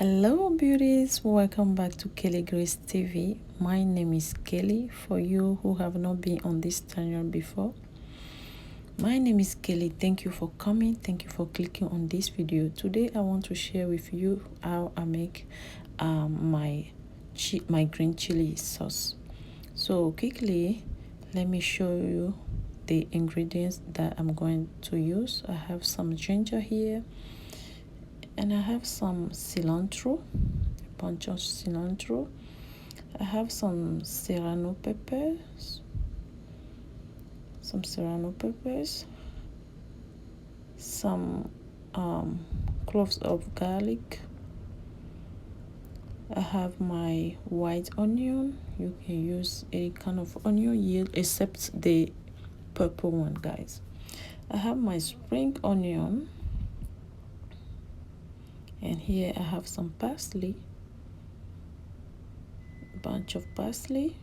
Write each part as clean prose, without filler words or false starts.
Hello beauties, welcome back to Kelly Grace TV. My name is Kelly. For you who have not been on this channel before, my name is Kelly. Thank you for coming. Thank you for clicking on this video. Today I want to share with you how I make my green chili sauce. So quickly, let me show you the ingredients that I'm going to use. I have some ginger here, and I have some cilantro, a bunch of cilantro. I have some serrano peppers, some cloves of garlic. I have my white onion. You can use any kind of onion except the purple one, guys. I have my spring onion, and here I have some parsley, bunch of parsley,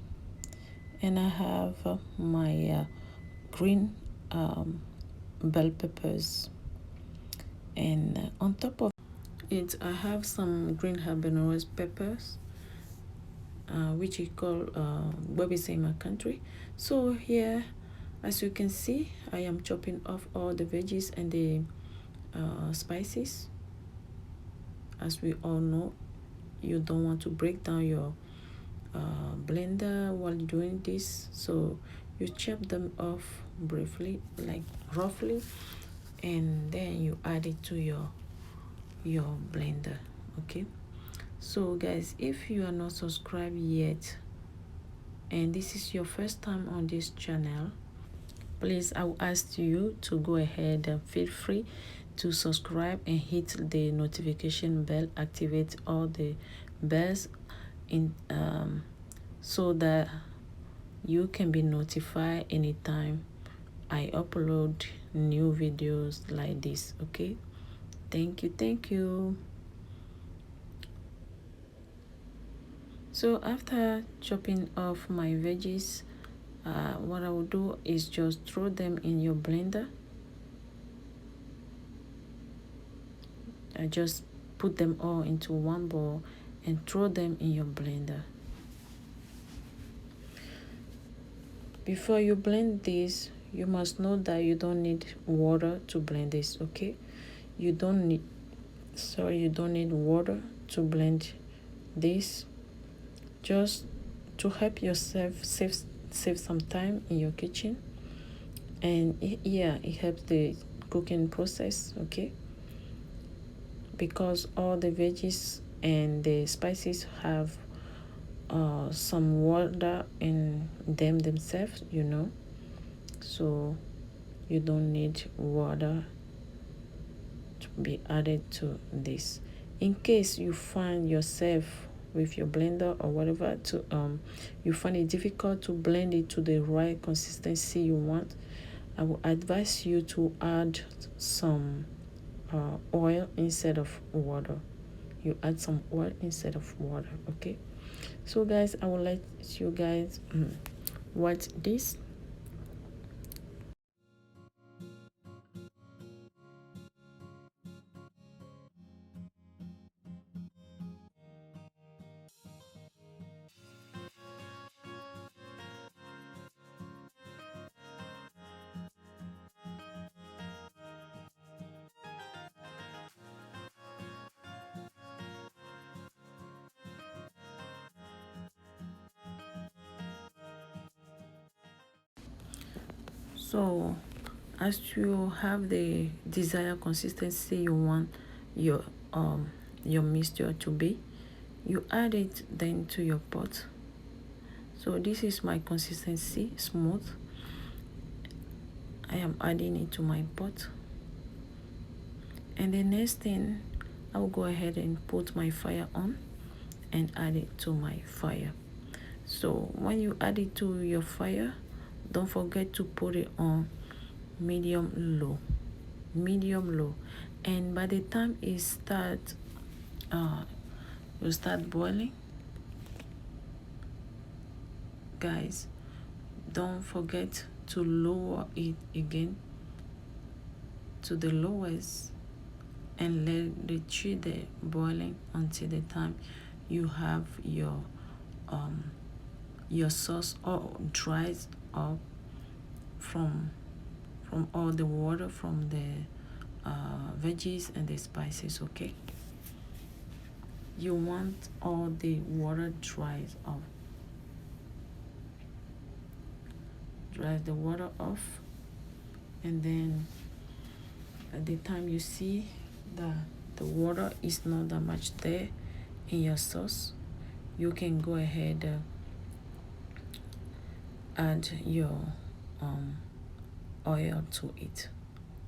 and I have my green bell peppers, and on top of it I have some green habanero peppers, which is called what we say in my country. So here, as you can see, I am chopping off all the veggies and the spices. As we all know, you don't want to break down your blender while doing this, so you chop them off briefly, like roughly, and then you add it to your blender. Okay, so guys, if you are not subscribed yet and this is your first time on this channel, please, I will ask you to go ahead and feel free to subscribe and hit the notification bell, activate all the bells in so that you can be notified anytime I upload new videos like this. Okay, thank you. So after chopping off my veggies, what I will do is just throw them in your blender. I just put them all into one bowl and throw them in your blender. Before you blend this, you must know that you don't need water to blend this. Okay, you don't need water to blend this. Just to help yourself save some time in your kitchen, and it helps the cooking process. Okay, because all the veggies and the spices have some water in them themselves, so you don't need water to be added to this. In case you find yourself with your blender or whatever to you find it difficult to blend it to the right consistency you want, I will advise you to add some oil instead of water. You add some oil instead of water. Okay, so guys, I will let you guys watch this. So as you have the desired consistency you want your mixture to be, you add it then to your pot. So this is my consistency, smooth. I am adding it to my pot, and the next thing, I will go ahead and put my fire on and add it to my fire. So when you add it to your fire, don't forget to put it on medium low, and by the time it will start boiling, guys, don't forget to lower it again to the lowest, and let the chili boiling until the time you have your sauce all dries up from all the water from the veggies and the spices. Okay, you want all the water dries the water off, and then at the time you see that the water is not that much there in your sauce, you can go ahead add your oil to it.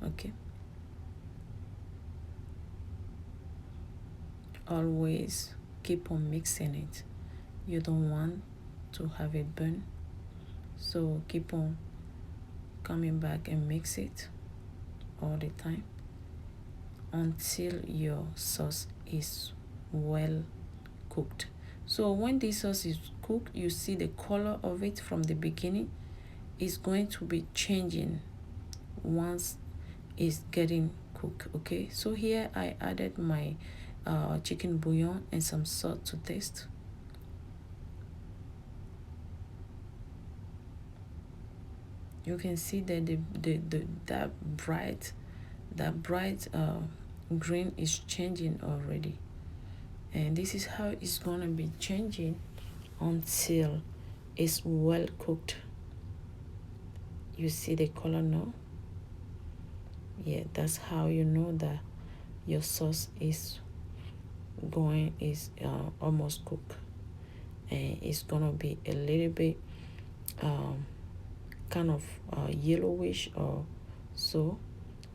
Okay, always keep on mixing it. You don't want to have it burn, so keep on coming back and mix it all the time until your sauce is well cooked. So when this sauce is cooked, you see the color of it from the beginning is going to be changing once it's getting cooked. Okay, so here I added my chicken bouillon and some salt to taste. You can see that that bright green is changing already, and this is how it's gonna be changing until it's well cooked. You see the color now? Yeah, that's how you know that your sauce is almost cooked, and it's gonna be a little bit kind of yellowish or so,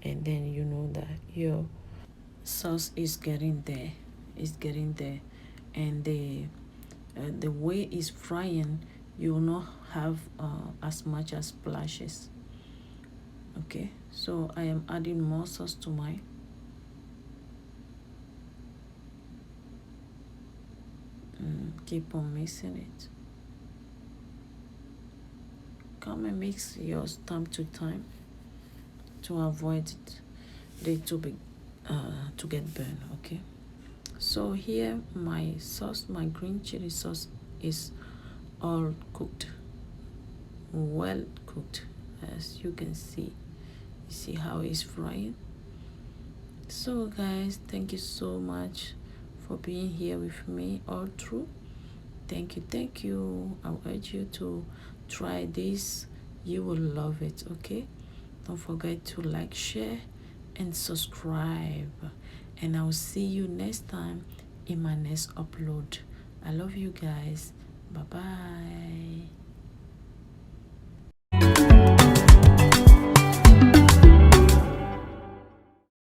and then you know that your sauce is getting there. And the way it's frying, you will not have as much as splashes. Okay, so I am adding more sauce to mine. Keep on mixing it. Come and mix yours time to time to avoid it to get burned. Okay, so here my sauce, my green chili sauce, is all cooked, well cooked, as you can see. You see how it's frying. So guys, thank you so much for being here with me all through. Thank you. I urge you to try this. You will love it. Okay, don't forget to like, share, and subscribe, and I'll see you next time in my next upload. I love you guys. Bye bye.